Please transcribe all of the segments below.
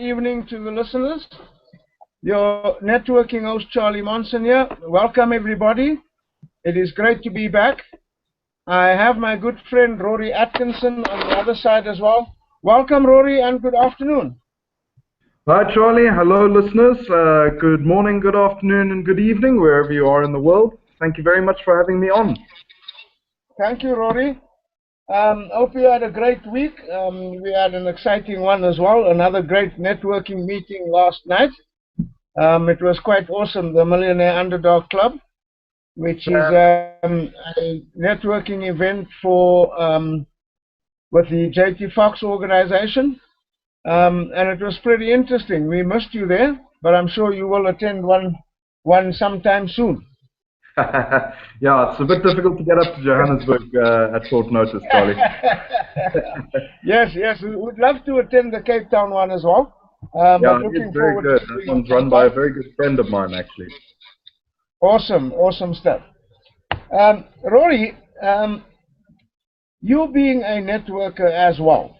evening to the listeners. Your networking host, Charlie Monson here. Welcome, everybody. It is great to be back. I have my good friend, Rory Atkinson, on the other side as well. Welcome, Rory, and good afternoon. Hi, Charlie. Hello, listeners. Good morning, good afternoon, and good evening, wherever you are in the world. Thank you very much for having me on. Thank you, Rory. Hope you had a great week. We had an exciting one as well. Another great networking meeting last night. It was quite awesome, the Millionaire Underdog Club, which is a networking event for with the J.T. Fox organization. And it was pretty interesting. We missed you there, but I'm sure you will attend one sometime soon. Yeah, it's a bit difficult to get up to Johannesburg at short notice, Charlie. Yes, we would love to attend the Cape Town one as well. Yeah, but looking it's very good. That one's run by a very good friend of mine, actually. Awesome stuff. Rory, you being a networker as well,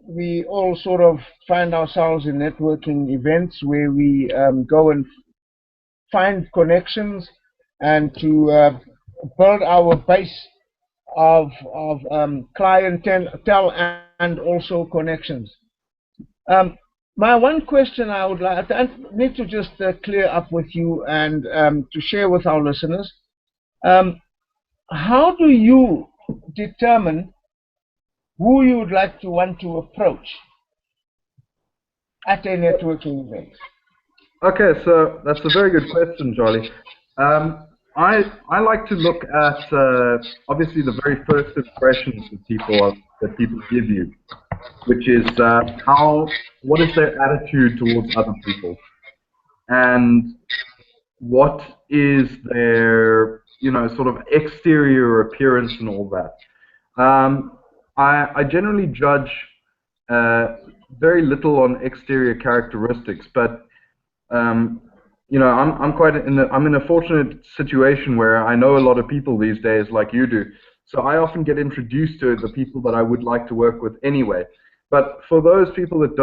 we all sort of find ourselves in networking events where we go and find connections and to build our base of clientele and also connections. My one question I would like, I need to just clear up with you and to share with our listeners. How do you determine who you would like to want to approach at a networking event? Okay, so that's a very good question, Charlie. I like to look at obviously the very first impressions that people give you, which is what is their attitude towards other people, and what is their sort of exterior appearance and all that. I generally judge very little on exterior characteristics, but I'm in a fortunate situation where I know a lot of people these days, like you do. So I often get introduced to the people that I would like to work with anyway. But for those people that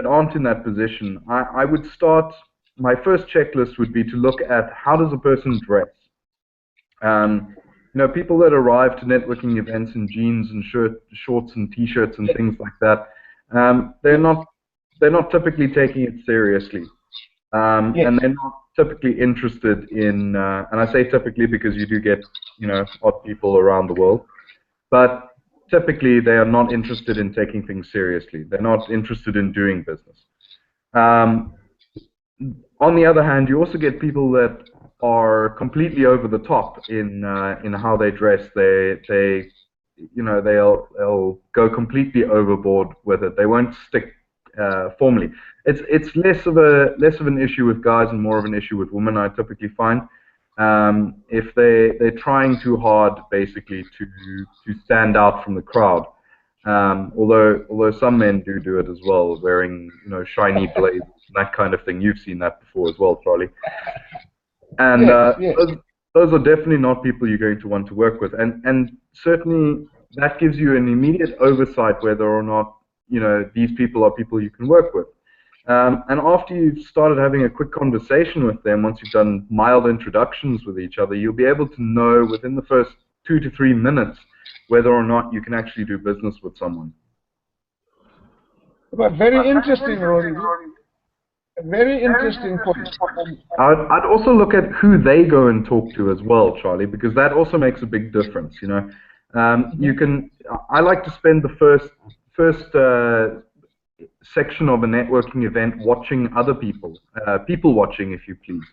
aren't in that position, I would start. My first checklist would be to look at how does a person dress. People that arrive to networking events in jeans and shorts and t-shirts and things like that, they're not typically taking it seriously. Yes. And they're not typically interested in, and I say typically because you do get, odd people around the world, but typically they are not interested in taking things seriously. They're not interested in doing business. On the other hand, you also get people that are completely over the top in how they dress. They'll go completely overboard with it. They won't stick formally. It's less of an issue with guys and more of an issue with women, I typically find. If they're trying too hard, basically, to stand out from the crowd. Although some men do it as well, wearing shiny blazers and that kind of thing. You've seen that before as well, Charlie. And yes. Those are definitely not people you're going to want to work with, and certainly that gives you an immediate oversight whether or not these people are people you can work with. And after you've started having a quick conversation with them, once you've done mild introductions with each other, you'll be able to know within the first 2 to 3 minutes whether or not you can actually do business with someone. But very interesting, Rory. Very interesting point. I'd also look at who they go and talk to as well, Charlie, because that also makes a big difference. I like to spend the first section of a networking event watching other people, people watching, if you please,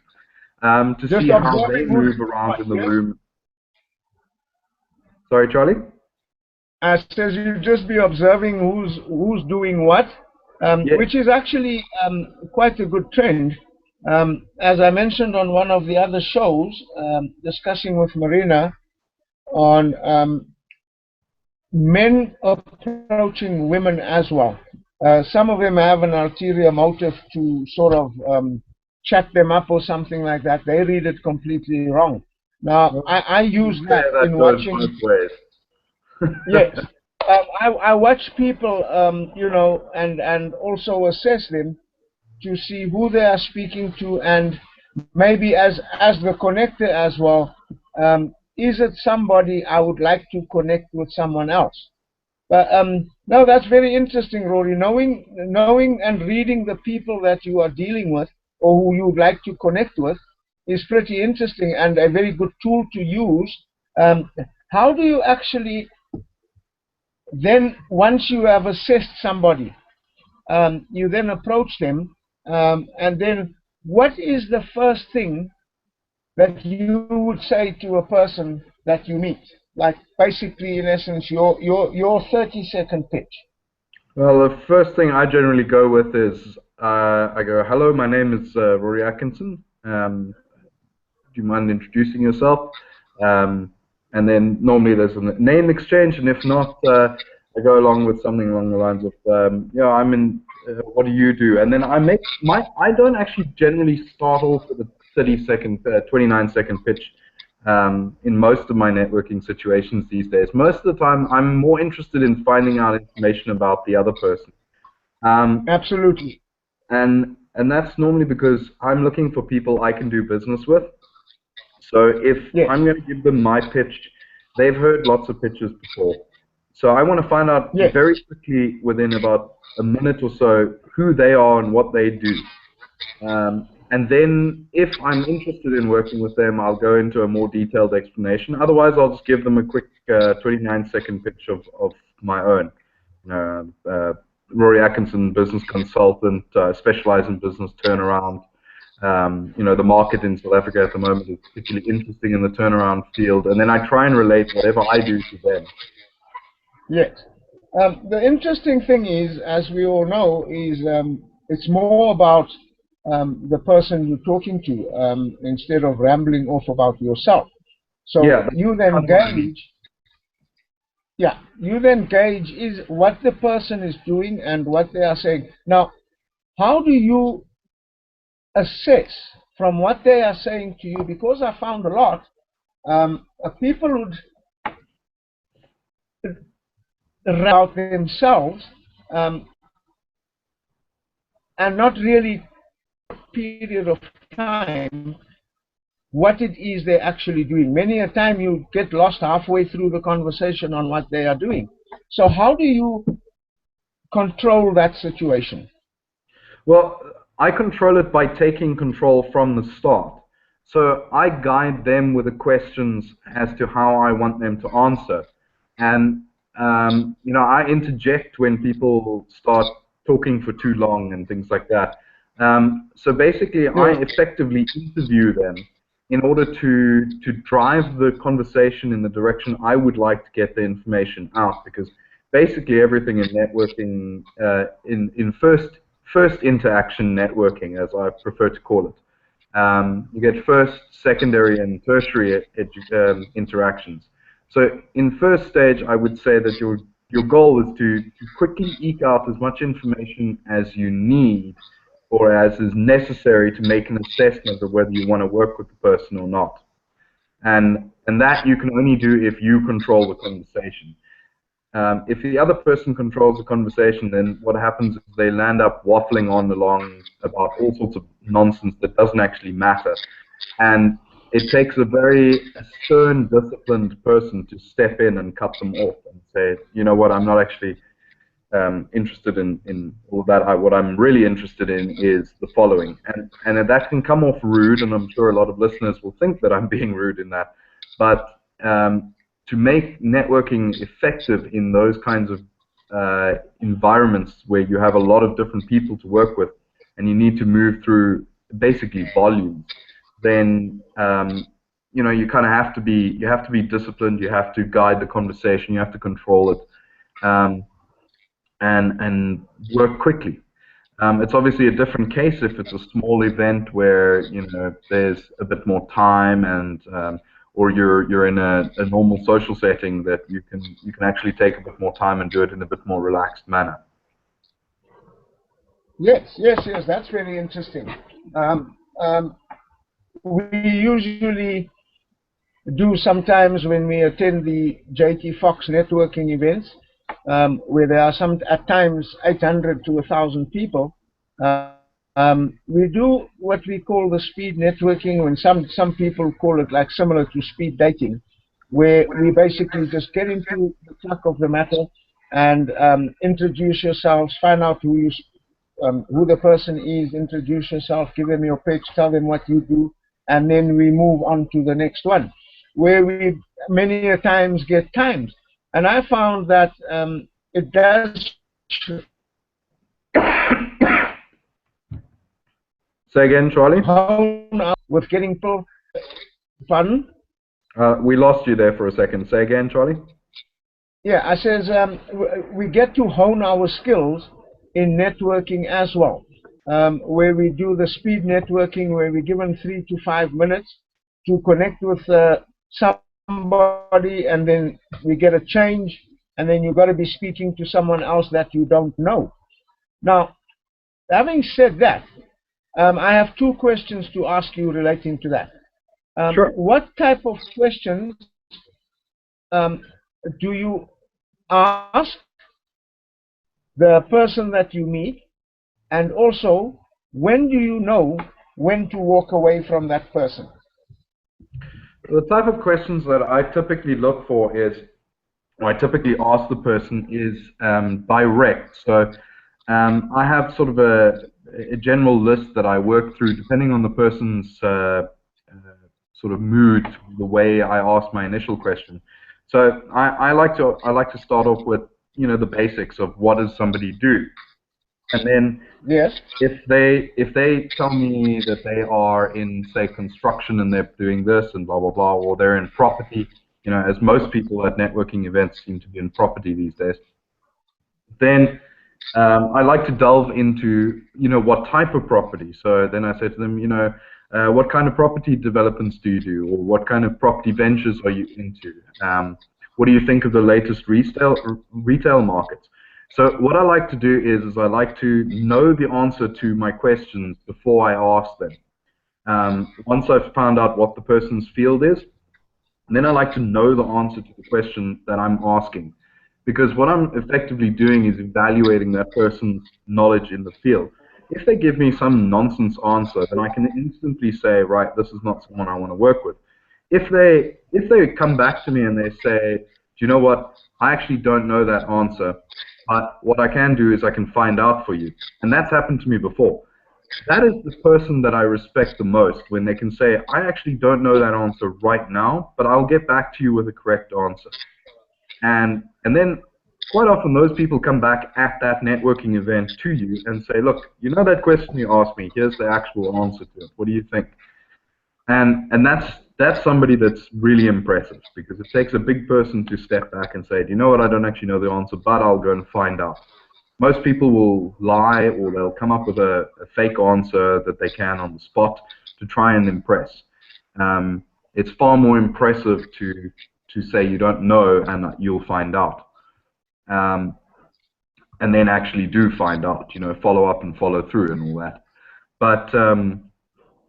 to see how they move around in the room. Sorry, Charlie? As you just be observing who's doing what. Yes. Which is actually quite a good trend. As I mentioned on one of the other shows, discussing with Marina on men approaching women as well. Some of them have an ulterior motive to sort of chat them up or something like that. They read it completely wrong. Now, I use that in watching. Both ways. Yes. I watch people, you know, and also assess them to see who they are speaking to, and maybe as the connector as well. Is it somebody I would like to connect with someone else? But no, that's very interesting, Rory. Knowing and reading the people that you are dealing with or who you would like to connect with is pretty interesting and a very good tool to use. Um, how do you actually then, once you have assessed somebody, you then approach them, and then what is the first thing that you would say to a person that you meet? Like basically, in essence, your 30-second pitch. Well, the first thing I generally go with is I go, "Hello, my name is Rory Atkinson. Do you mind introducing yourself?" Um, and then normally there's a name exchange, and if not, I go along with something along the lines of, "Yeah, I'm in. What do you do?" And then I don't actually generally start off with a 30-second, 29-second pitch. In most of my networking situations these days, most of the time I'm more interested in finding out information about the other person. Um, Absolutely. and that's normally because I'm looking for people I can do business with. So if Yes. I'm going to give them my pitch, they've heard lots of pitches before. So I want to find out Yes. very quickly, within about a minute or so, who they are and what they do. And then if I'm interested in working with them, I'll go into a more detailed explanation. Otherwise, I'll just give them a quick 29-second pitch of my own. Rory Atkinson, business consultant, specialize in business turnaround. The market in South Africa at the moment is particularly interesting in the turnaround field, and then I try and relate whatever I do to them. Yes. The interesting thing is, as we all know, is it's more about the person you're talking to instead of rambling off about yourself. So Yeah, you then gauge, yeah, you then gauge is what the person is doing and what they are saying. Now, how do you assess from what they are saying to you? Because I found a lot, people would about themselves and not really period of time what it is they're actually doing. Many a time you get lost halfway through the conversation on what they are doing. So how do you control that situation? Well, I control it by taking control from the start. So I guide them with the questions as to how I want them to answer. And, I interject when people start talking for too long and things like that. So basically, I effectively interview them in order to drive the conversation in the direction I would like to get the information out, because basically everything in networking, in first interaction networking, as I prefer to call it. You get first, secondary, and tertiary interactions. So in first stage, I would say that your goal is to quickly eke out as much information as you need or as is necessary to make an assessment of whether you want to work with the person or not. And that you can only do if you control the conversation. If the other person controls the conversation, then what happens is they land up waffling on along about all sorts of nonsense that doesn't actually matter. And it takes a very stern, disciplined person to step in and cut them off and say, you know what, I'm not actually interested in all that. What I'm really interested in is the following. And that can come off rude, and I'm sure a lot of listeners will think that I'm being rude in that. But to make networking effective in those kinds of environments where you have a lot of different people to work with and you need to move through basically volumes, then you kind of have to be disciplined, you have to guide the conversation, you have to control it, and work quickly. It's obviously a different case if it's a small event where there's a bit more time, and or you're in a normal social setting that you can actually take a bit more time and do it in a bit more relaxed manner. Yes, that's very interesting. We usually do sometimes when we attend the JT Fox networking events. where there are at times 800 to 1,000 people. We do what we call the speed networking, when some people call it like similar to speed dating, where we basically just get into the truck of the matter and introduce yourselves, find out who the person is, introduce yourself, give them your pitch, tell them what you do, and then we move on to the next one, where we many a times get times. And I found that it does Say again, Charlie. hone up with getting people. Pardon? We lost you there for a second. Say again, Charlie. Yeah, I says we get to hone our skills in networking as well, where we do the speed networking, where we're given 3 to 5 minutes to connect with somebody, and then we get a change, and then you've got to be speaking to someone else that you don't know. Now, having said that, I have 2 questions to ask you relating to that. Sure. What type of questions do you ask the person that you meet, and also when do you know when to walk away from that person? The type of questions that I typically look for is, or I typically ask the person, is direct. So I have sort of a general list that I work through depending on the person's sort of mood, the way I ask my initial question. So I like to start off with, you know, the basics of what does somebody do, and then Yes. if they tell me that they are in, say, construction and they're doing this and blah blah blah, or they're in property, you know, as most people at networking events seem to be in property these days, then I like to delve into, you know, what type of property. So then I say to them, you know, what kind of property developments do you do, or what kind of property ventures are you into? What do you think of the latest retail markets? So what I like to do is I like to know the answer to my questions before I ask them. Once I've found out what the person's field is, then I like to know the answer to the question that I'm asking. Because what I'm effectively doing is evaluating that person's knowledge in the field. If they give me some nonsense answer, then I can instantly say, right, this is not someone I want to work with. If they come back to me and they say, do you know what, I actually don't know that answer, but what I can do is I can find out for you. And that's happened to me before. That is the person that I respect the most, when they can say, I actually don't know that answer right now, but I'll get back to you with a correct answer. And then quite often those people come back at that networking event to you and say, look, you know that question you asked me, here's the actual answer to it. What do you think? And that's somebody that's really impressive, because it takes a big person to step back and say, do you know what, I don't actually know the answer, but I'll go and find out. Most people will lie, or they'll come up with a fake answer that they can on the spot to try and impress. It's far more impressive to say you don't know and you'll find out, and then actually do find out, you know, follow up and follow through and all that. But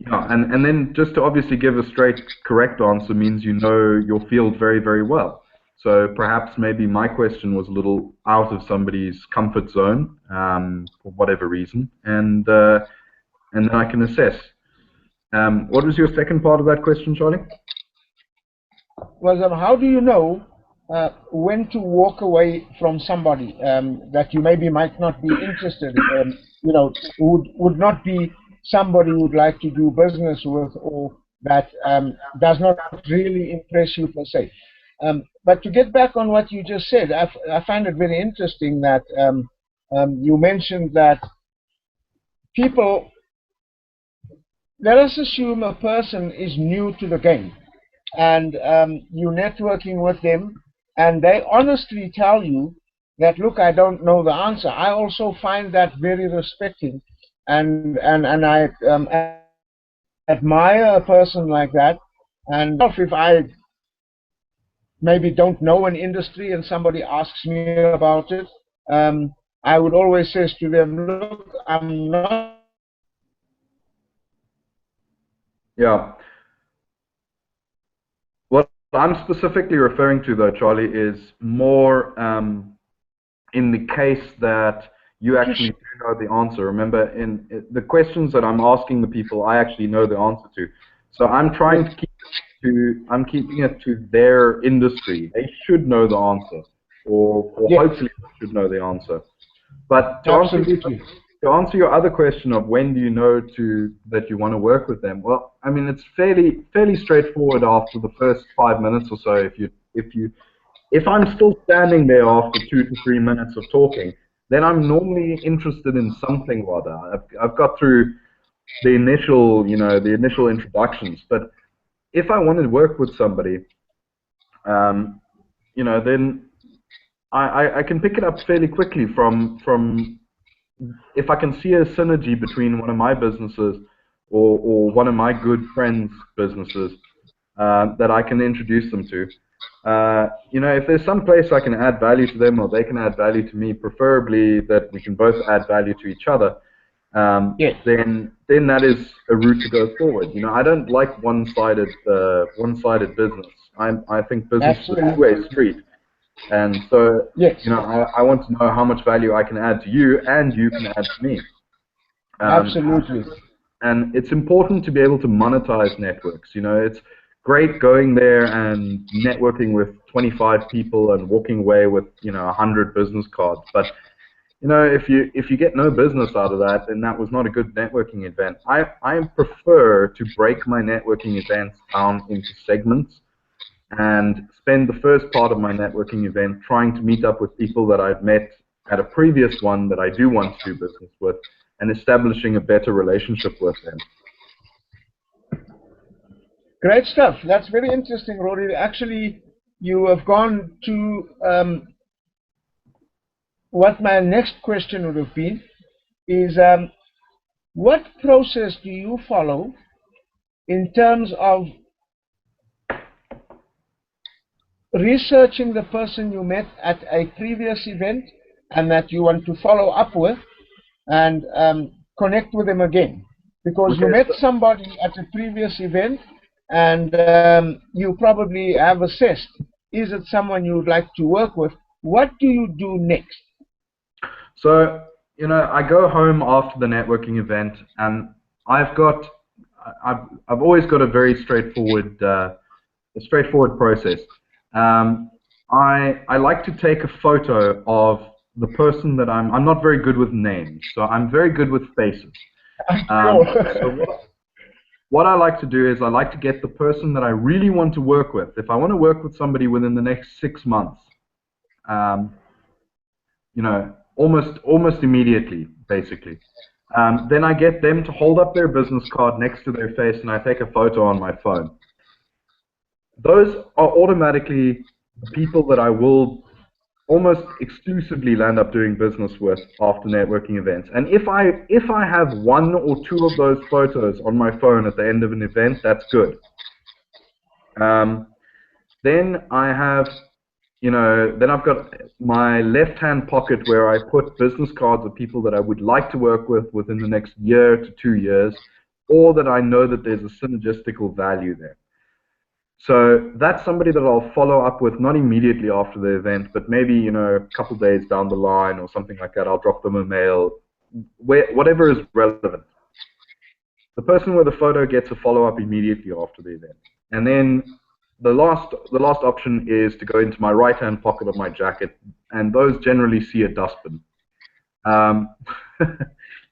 yeah, and then just to obviously give a straight correct answer means you know your field very, very well. So perhaps maybe my question was a little out of somebody's comfort zone for whatever reason, and then I can assess. What was your second part of that question, Charlie? Was how do you know when to walk away from somebody that you maybe might not be interested in, you know, would not be somebody you would like to do business with, or that does not really impress you per se. But to get back on what you just said, I find it very interesting that you mentioned that people, let us assume a person is new to the game, and you're networking with them, and they honestly tell you that, look, I don't know the answer. I also find that very respecting, and I admire a person like that. And if I maybe don't know an industry and somebody asks me about it, I would always say to them, look, I'm not. Yeah. What I'm specifically referring to, though, Charlie, is more in the case that you actually do know the answer. Remember, in the questions that I'm asking the people, I actually know the answer to. So I'm trying to I'm keeping it to their industry. They should know the answer, or hopefully they should know the answer. But to answer your other question of when do you know that you want to work with them, well, I mean, it's fairly straightforward after the first 5 minutes or so. If I'm still standing there after 2 to 3 minutes of talking, then I'm normally interested in something or other. I've got through the initial introductions. But if I want to work with somebody, then I can pick it up fairly quickly from if I can see a synergy between one of my businesses or one of my good friends' businesses that I can introduce them to. If there's some place I can add value to them or they can add value to me, preferably that we can both add value to each other, then that is a route to go forward. I don't like one-sided business. I think business is a two-way street. And so, I want to know how much value I can add to you and you can add to me. Absolutely. And it's important to be able to monetize networks. It's great going there and networking with 25 people and walking away with 100 business cards. But if you get no business out of that, then that was not a good networking event. I prefer to break my networking events down into segments and spend the first part of my networking event trying to meet up with people that I've met at a previous one that I do want to do business with and establishing a better relationship with them. Great stuff. That's very interesting, Rory. Actually, you have gone to what my next question would have been is what process do you follow in terms of researching the person you met at a previous event and that you want to follow up with and connect with them again? Because you met somebody at a previous event and you probably have assessed, is it someone you would like to work with? What do you do next? So, I go home after the networking event and I've always got a very straightforward process. I like to take a photo of the person that I'm not very good with names, so I'm very good with faces. So what I like to do is I like to get the person that I really want to work with. If I want to work with somebody within the next 6 months, almost immediately, basically. Then I get them to hold up their business card next to their face and I take a photo on my phone. Those are automatically the people that I will almost exclusively land up doing business with after networking events. And if I have 1 or 2 of those photos on my phone at the end of an event, that's good. Then I have, then I've got my left-hand pocket where I put business cards of people that I would like to work with within the next year to 2 years, or that I know that there's a synergistical value there. So that's somebody that I'll follow up with, not immediately after the event, but maybe a couple days down the line or something like that. I'll drop them a mail, whatever is relevant. The person with the photo gets a follow-up immediately after the event. And then the last option is to go into my right-hand pocket of my jacket, and those generally see a dustbin.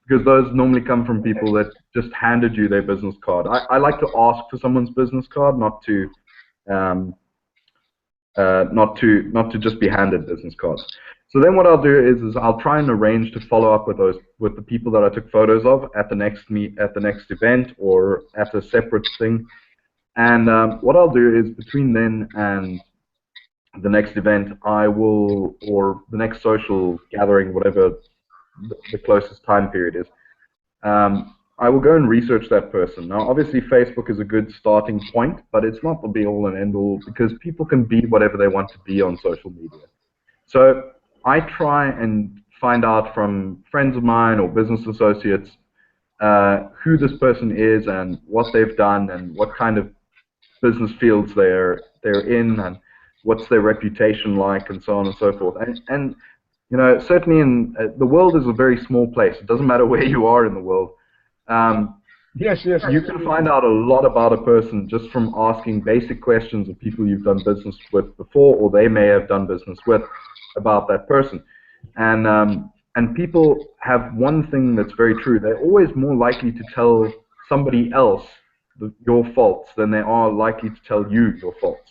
Because those normally come from people that just handed you their business card. I like to ask for someone's business card, not to just be handed business cards. So then what I'll do is I'll try and arrange to follow up with the people that I took photos of at the next event or at a separate thing. And what I'll do is between then and the next event, or the next social gathering, whatever the closest time period is, I will go and research that person. Now, obviously, Facebook is a good starting point, but it's not the be-all and end-all because people can be whatever they want to be on social media. So I try and find out from friends of mine or business associates who this person is and what they've done and what kind of business fields they're in and what's their reputation like and so on and so forth. And you know, certainly in the world is a very small place. It doesn't matter where you are in the world. Yes, yes. You can find out a lot about a person just from asking basic questions of people you've done business with before, or they may have done business with, about that person. And people have one thing that's very true. They're always more likely to tell somebody else your faults than they are likely to tell you your faults.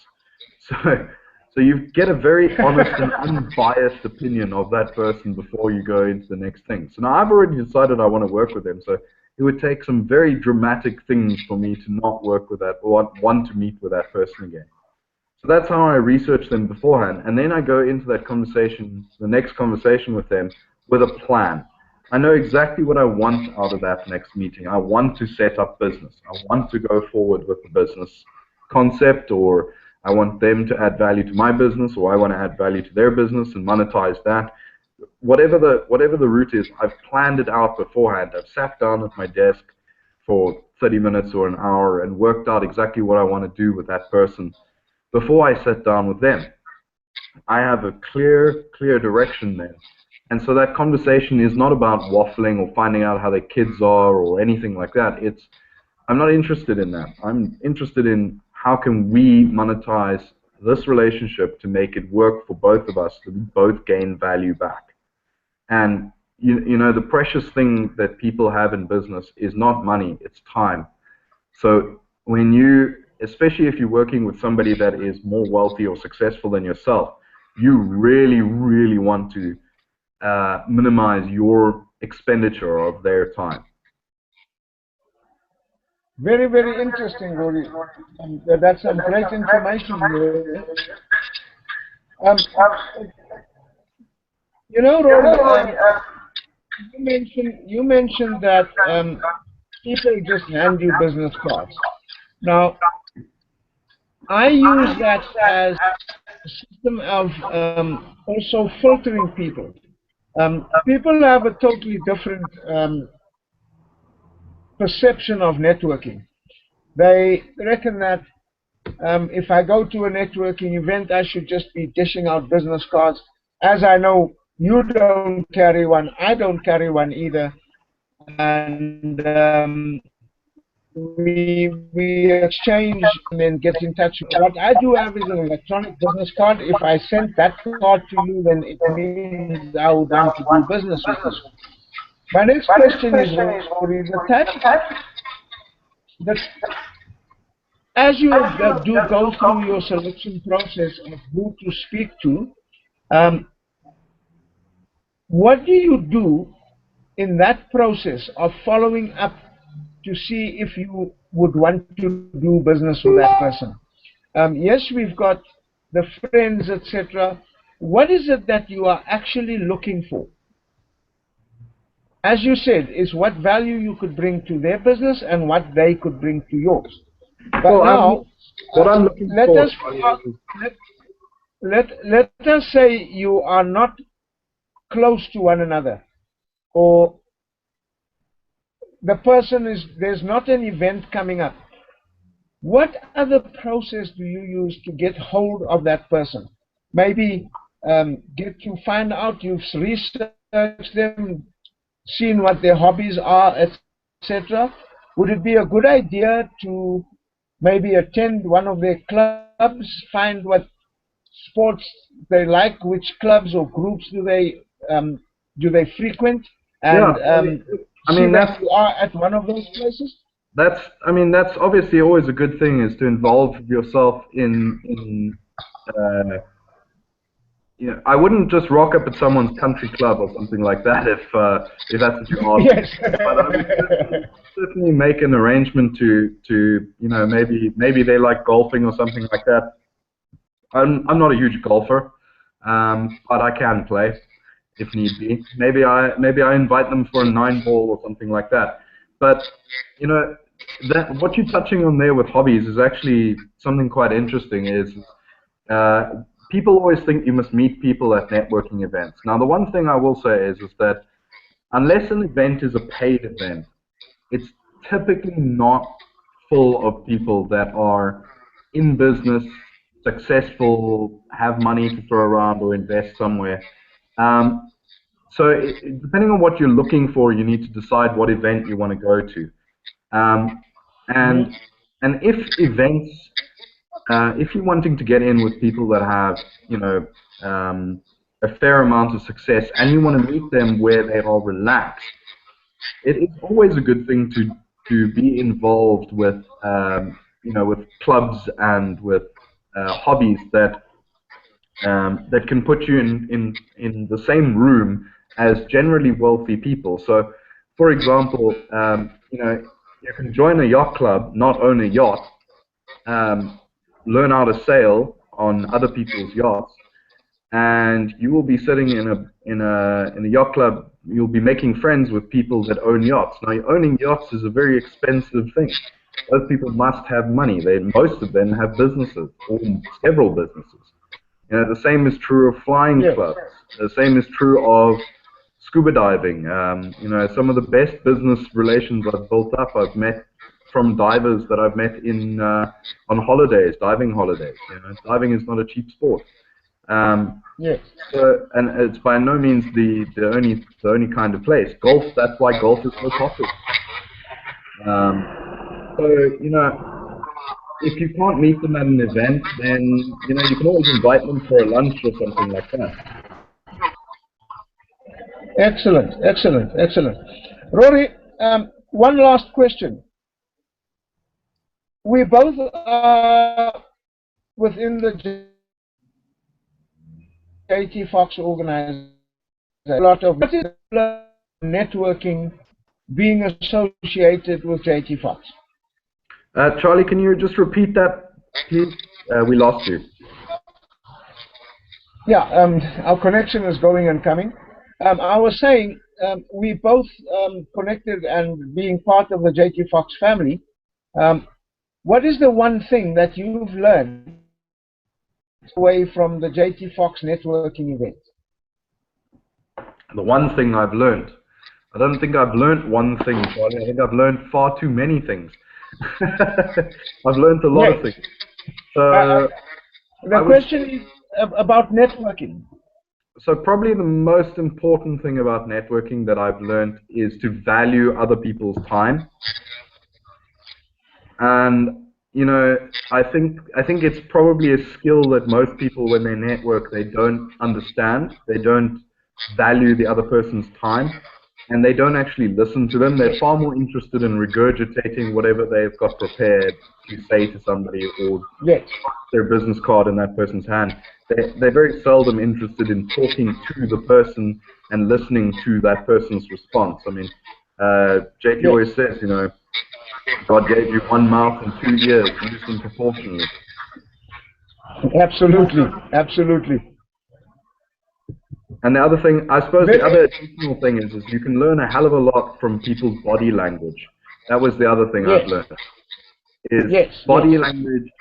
So you get a very honest and unbiased opinion of that person before you go into the next thing. So now I've already decided I want to work with them. So it would take some very dramatic things for me to not work with that or want to meet with that person again. So that's how I research them beforehand. And then I go into that conversation, the next conversation with them, with a plan. I know exactly what I want out of that next meeting. I want to set up business. I want to go forward with the business concept, or I want them to add value to my business, or I want to add value to their business and monetize that. Whatever the route is, I've planned it out beforehand. I've sat down at my desk for 30 minutes or an hour and worked out exactly what I want to do with that person before I sit down with them. I have a clear direction there. And so that conversation is not about waffling or finding out how their kids are or anything like that. I'm not interested in that. I'm interested in how can we monetize this relationship to make it work for both of us, to both gain value back. And you know, the precious thing that people have in business is not money, it's time. So when you, especially if you're working with somebody that is more wealthy or successful than yourself, you really want to minimize your expenditure of their time. Very, very interesting, Rory. That's some great information here. You know, Rory, you mentioned that people just hand you business cards. Now, I use that as a system of also filtering people. People have a totally different perception of networking. They reckon that if I go to a networking event, I should just be dishing out business cards. As I know, you don't carry one, I don't carry one either. And we exchange and then get in touch. What I do have is an electronic business card. If I send that card to you, then it means I would want to do business with you. My next question is, Rory, as you do go through your selection process of who to speak to, what do you do in that process of following up to see if you would want to do business with that person? Yes, we've got the friends, etc. What is it that you are actually looking for? As you said, is what value you could bring to their business and what they could bring to yours. But well, now, what I'm looking let for, us let us say you are not close to one another, or the person is, there's not an event coming up. What other process do you use to get hold of that person? Maybe get to find out, you've researched them, seen what their hobbies are, etc. Would it be a good idea to maybe attend one of their clubs, find what sports they like, which clubs or groups do they frequent, and I mean, that you are at one of those places? That's obviously always a good thing, is to involve yourself in you know, I wouldn't just rock up at someone's country club or something like that if that's what you ask. Yes. But I would certainly make an arrangement to you know, maybe they like golfing or something like that. I'm not a huge golfer, but I can play if need be. Maybe I invite them for a 9-ball or something like that. But you know, that what you're touching on there with hobbies is actually something quite interesting. Is people always think you must meet people at networking events. Now, the one thing I will say is that unless an event is a paid event, it's typically not full of people that are in business, successful, have money to throw around or invest somewhere. So depending on what you're looking for, you need to decide what event you want to go to. And if events, if you're wanting to get in with people that have, a fair amount of success, and you want to meet them where they are relaxed, it is always a good thing to be involved with, with clubs and with hobbies that that can put you in the same room as generally wealthy people. So, for example, you can join a yacht club, not own a yacht, learn how to sail on other people's yachts, and you will be sitting in a yacht club. You'll be making friends with people that own yachts. Now, owning yachts is a very expensive thing. Those people must have money. Most of them have businesses, or several businesses. The same is true of flying clubs. The same is true of scuba diving. Some of the best business relations I've built up, I've met from divers that I've met on holidays, diving holidays. Diving is not a cheap sport. Yes. So, and it's by no means the only kind of place. Golf. That's why golf is so popular. If you can't meet them at an event, then you can always invite them for a lunch or something like that. Excellent, excellent, excellent. Rory, one last question. We both are within the JT Fox organization. A lot of networking being associated with JT Fox. Charlie, can you just repeat that, please? We lost you. Yeah, our connection is going and coming. I was saying we both connected and being part of the JT Fox family. What is the one thing that you've learned away from the JT Fox networking event? The one thing I've learned. I don't think I've learned one thing, Charlie. I think I've learned far too many things. I've learned a lot of things. So the question is about networking. So probably the most important thing about networking that I've learned is to value other people's time. And I think it's probably a skill that most people, when they network, they don't understand. They don't value the other person's time, and they don't actually listen to them. They're far more interested in regurgitating whatever they've got prepared to say to somebody, or their business card in that person's hand. They're very seldom interested in talking to the person and listening to that person's response. I mean, JT always says, God gave you one mouth and 2 ears, use them proportionally. Absolutely, absolutely. And the other thing, I suppose the other additional thing is you can learn a hell of a lot from people's body language. That was the other thing I've learned. Is body language,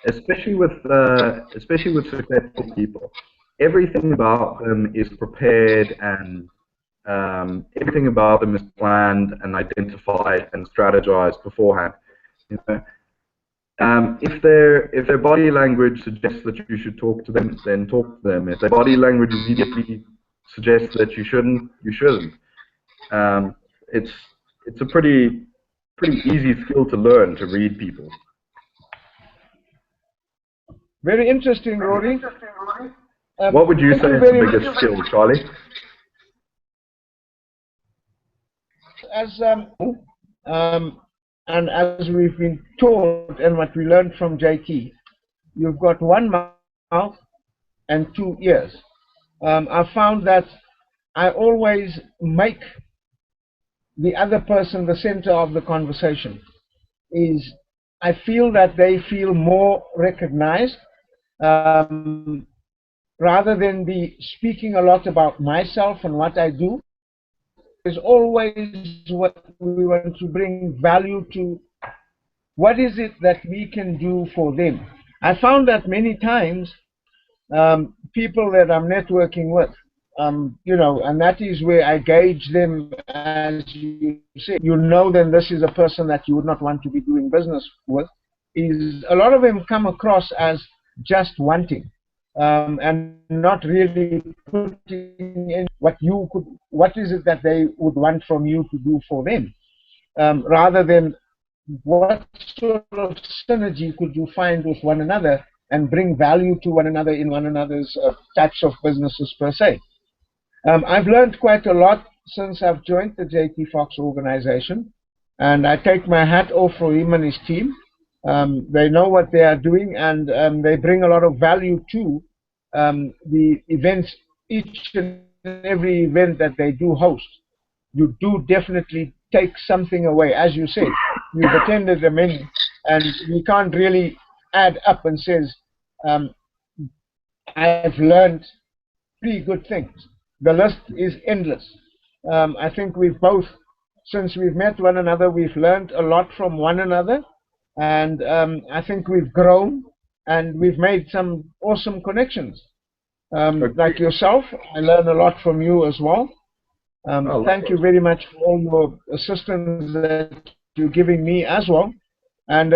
especially with successful people. Everything about them is prepared, and everything about them is planned and identified and strategized beforehand. If their body language suggests that you should talk to them, then talk to them. If their body language immediately suggests that you shouldn't, you shouldn't. It's a pretty easy skill to learn, to read people. Very interesting, Rory. What would you say is the biggest skill, Charlie? And as we've been taught and what we learned from JT, you've got one mouth and 2 ears. I found that I always make the other person the center of the conversation. I feel that they feel more recognized, rather than be speaking a lot about myself and what I do. Is always what we want to bring value to. What is it that we can do for them? I found that many times people that I'm networking with, and that is where I gauge them, as you say, then this is a person that you would not want to be doing business with, is a lot of them come across as just wanting. and not really putting in what is it that they would want from you to do for them, rather than what sort of synergy could you find with one another and bring value to one another in one another's types of businesses per se. I've learned quite a lot since I've joined the JT Fox organization, and I take my hat off for him and his team. They know what they are doing, and they bring a lot of value to the events, each and every event that they do host. You do definitely take something away. As you said, you've attended the many, and we can't really add up and says, I've learned 3 good things. The list is endless. I think we've both, since we've met one another, we've learned a lot from one another, and I think we've grown and we've made some awesome connections. Like yourself, I learn a lot from you as well. Thank you very much for all your assistance that you're giving me as well. And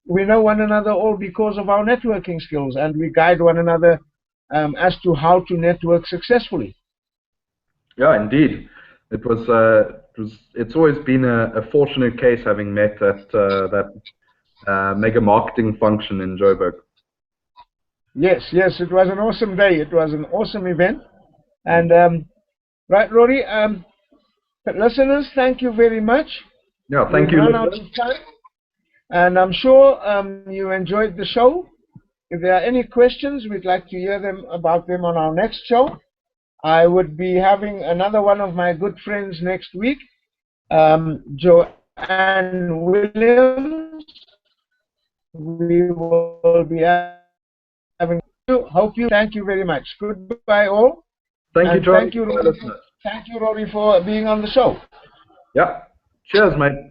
we know one another all because of our networking skills, and we guide one another as to how to network successfully. Yeah, indeed. It's always been a fortunate case having met at that mega marketing function in Joburg. Yes, it was an awesome day. It was an awesome event. And right, Rory, listeners, thank you very much. Yeah, thank you. We've run out of time, and I'm sure you enjoyed the show. If there are any questions, we'd like to hear about them on our next show. I would be having another one of my good friends next week, Joanne Williams. We will be having you. Thank you very much. Goodbye, all. Thank you, Charlie. Thank you, Rory, for being on the show. Yeah. Cheers, mate.